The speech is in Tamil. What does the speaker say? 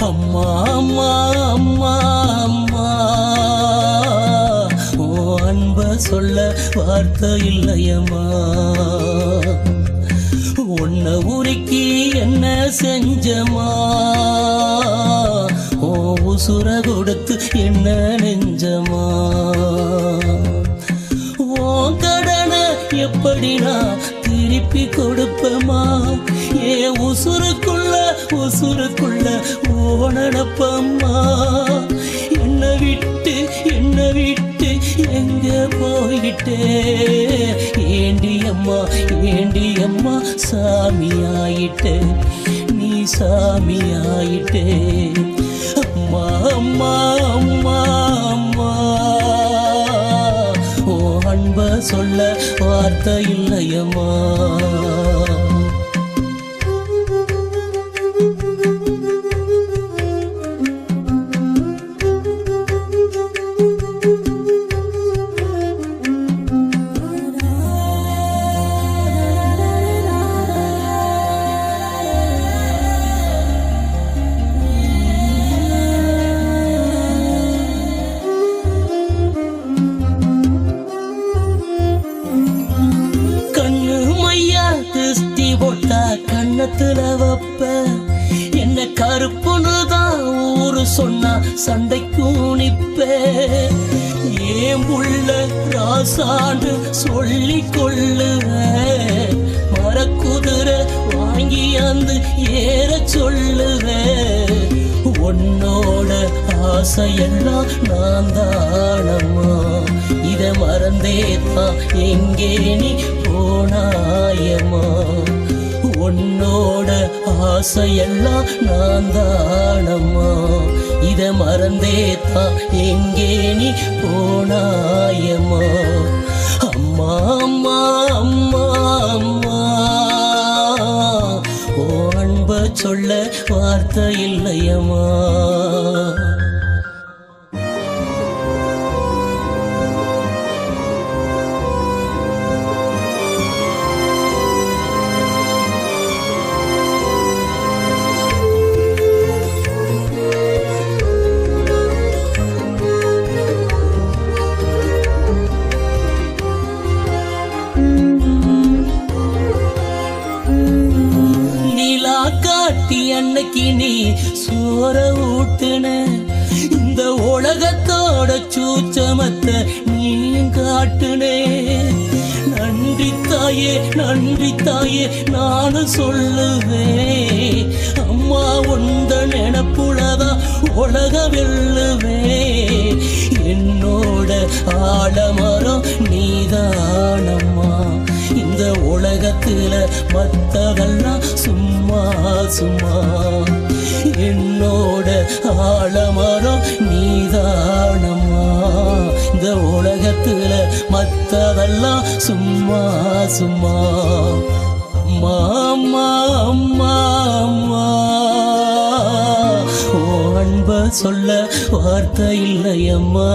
அம்மா அம்மா அம்மா அம்மா ஓ அன்ப சொல்ல வார்த்தை இல்லையம்மா. உன்னை உருக்கி என்ன செஞ்சமா, ஓ உசுர கொடுத்து என்ன நெஞ்சமா. ஓ கடனை எப்படி நான் திருப்பி கொடுப்பமா, ஏ உசுருக்குள்ள உசுருக்குள்ள ஓனடப்பம்மா. என்ன விட்டு எங்க போயிட்டே, ஏண்டி அம்மா சாமி ஆயிட்டே, நீ சாமி ஆயிட்டே. அம்மா அம்மா அம்மா அம்மா ஓ அன்ப சொல்ல வார்த்தை இல்லையம்மா. திருஷ்டி போட்டா கண்ணத்துல வப்ப, என்ன கருப்புன்னுதான் ஊரு சொன்னா சண்டைக்கும் நிப்ப. ஏன் புள்ள ராசாண்டு சொல்லி கொள்ளுவ, மரக்குதிரை வாங்கி அந்த ஏற சொல்லுவ. உன்னோட ஆசையெல்லாம் நான் தானம்மா, இத மறந்தேதான் எங்கே நீ போனாயம்மா. உன்னோட ஆசையெல்லாம் நான் தானம்மா, இத மறந்தேதான் எங்கே நீ போனாயம்மா. அம்மா அம்மா அம்மா அம்மா ஓ அன்ப சொல்ல வார்த்தை இல்லையம்மா. காட்டி அன்னைக்கு நீ சோற ஊட்டுன, இந்த உலகத்தோட சூச்சமத்தை நீ காட்டுனே. நன்றி தாயே நானும் சொல்லுவேன், அம்மா உந்த நினப்புலதான் உலக வெல்லுவே. என்னோட ஆலமரம் நீதானம்மா, இந்த உலகத்துல மத்ததெல்லாம் சும்மா சும்மா. என்னோட ஆலமரம் நீதானம்மா, இந்த உலகத்துல மத்ததெல்லாம் சும்மா சும்மா. அம்மா அம்மா அம்மா அம்மா ஓ அன்ப சொல்ல வார்த்தை இல்லையம்மா.